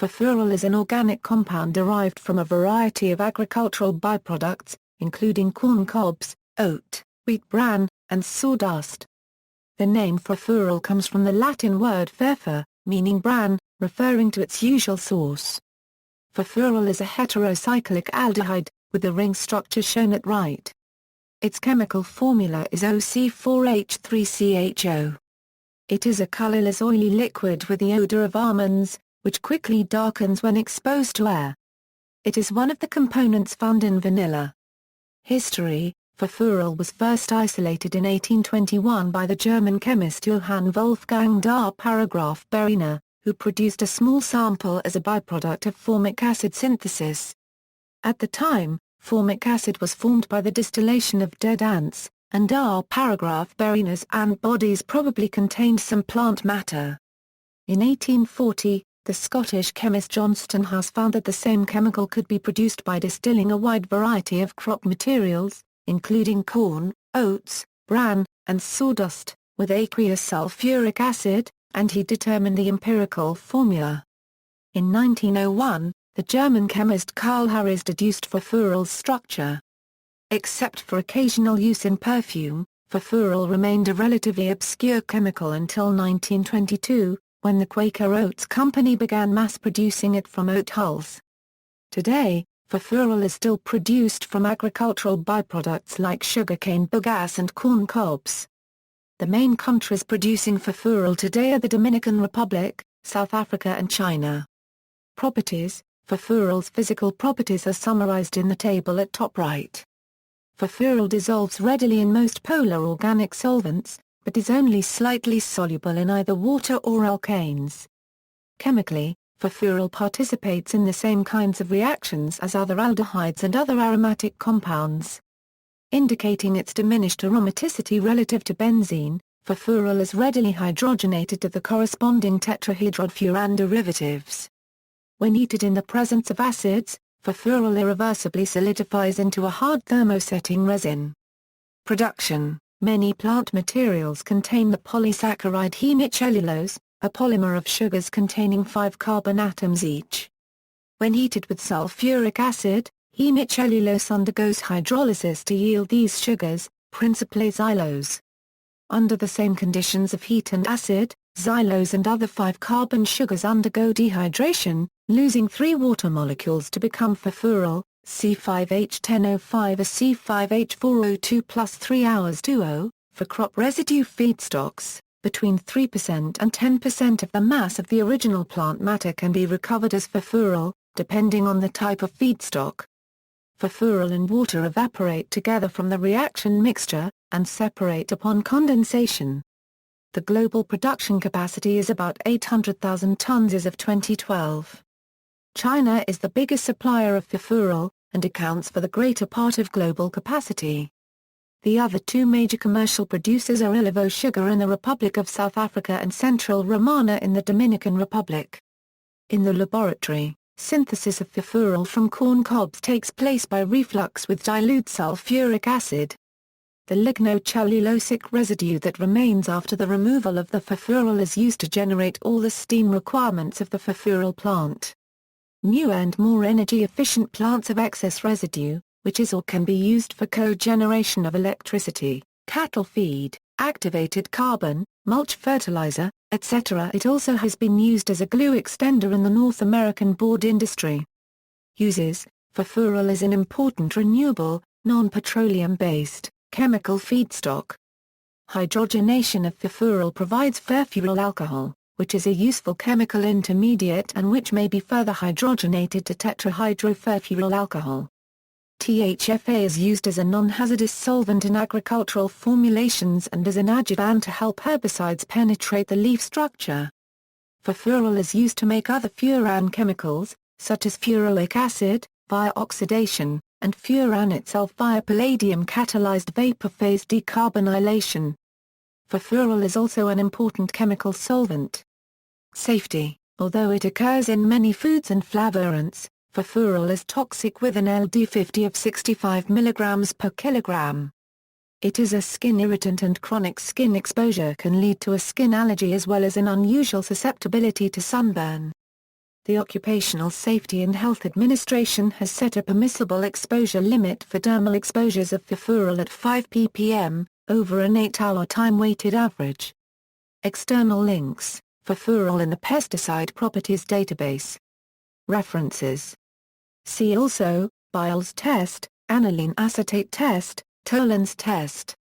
Furfural is an organic compound derived from a variety of agricultural byproducts, including corn cobs, oat, wheat bran, and sawdust. The name furfural comes from the Latin word furfur, meaning bran, referring to its usual source. Furfural is a heterocyclic aldehyde, with the ring structure shown at right. Its chemical formula is OC4H3CHO. It is a colorless oily liquid with the odor of almonds, which quickly darkens when exposed to air. It is one of the components found in vanilla. History: Furfural was first isolated in 1821 by the German chemist Johann Wolfgang dar Beriner, who produced a small sample as a byproduct of formic acid synthesis. At the time, formic acid was formed by the distillation of dead ants, and dar Beriner's ant bodies probably contained some plant matter. In 1840, the Scottish chemist Johnston House found that the same chemical could be produced by distilling a wide variety of crop materials, including corn, oats, bran, and sawdust, with aqueous sulfuric acid, and he determined the empirical formula. In 1901, the German chemist Karl Harries deduced furfural's structure. Except for occasional use in perfume, furfural remained a relatively obscure chemical until 1922, when the Quaker Oats Company began mass-producing it from oat hulls. Today, furfural is still produced from agricultural byproducts like sugarcane bagasse and corn cobs. The main countries producing furfural today are the Dominican Republic, South Africa and China. Properties: Furfural's physical properties are summarized in the table at top right. Furfural dissolves readily in most polar organic solvents, but is only slightly soluble in either water or alkanes. Chemically, furfural participates in the same kinds of reactions as other aldehydes and other aromatic compounds. Indicating its diminished aromaticity relative to benzene, furfural is readily hydrogenated to the corresponding tetrahedral furan derivatives. When heated in the presence of acids, furfural irreversibly solidifies into a hard thermosetting resin. Production: many plant materials contain the polysaccharide hemicellulose, a polymer of sugars containing 5 carbon atoms each. When heated with sulfuric acid, hemicellulose undergoes hydrolysis to yield these sugars, principally xylose. Under the same conditions of heat and acid, xylose and other 5-carbon sugars undergo dehydration, losing 3 water molecules to become furfural, C5H10O5 a C5H4O2 plus 3 hours 2O. For crop residue feedstocks, between 3% and 10% of the mass of the original plant matter can be recovered as furfural, depending on the type of feedstock. Furfural and water evaporate together from the reaction mixture, and separate upon condensation. The global production capacity is about 800,000 tons as of 2012. China is the biggest supplier of furfural, and accounts for the greater part of global capacity. The other 2 major commercial producers are Illovo Sugar in the Republic of South Africa and Central Romana in the Dominican Republic. In the laboratory, synthesis of furfural from corn cobs takes place by reflux with dilute sulfuric acid. The lignocellulosic residue that remains after the removal of the furfural is used to generate all the steam requirements of the furfural plant. Newer and more energy-efficient plants have excess residue, which is or can be used for cogeneration of electricity, cattle feed, activated carbon, mulch fertilizer, etc. It also has been used as a glue extender in the North American board industry. Uses: furfural is an important renewable, non-petroleum-based, chemical feedstock. Hydrogenation of furfural provides furfural alcohol, which is a useful chemical intermediate and which may be further hydrogenated to tetrahydrofurfural alcohol. THFA is used as a non-hazardous solvent in agricultural formulations and as an adjuvant to help herbicides penetrate the leaf structure. Furfural is used to make other furan chemicals, such as furoic acid, via oxidation, and furan itself via palladium-catalyzed vapor phase decarbonylation. Furfural is also an important chemical solvent. Safety: although it occurs in many foods and flavorants, furfural is toxic with an LD50 of 65 mg per kilogram. It is a skin irritant and chronic skin exposure can lead to a skin allergy as well as an unusual susceptibility to sunburn. The Occupational Safety and Health Administration has set a permissible exposure limit for dermal exposures of Furfural at 5 ppm, over an 8-hour time-weighted average. External links, Furfural in the Pesticide Properties Database. References. See also, Biles test, aniline acetate test, Toland's test.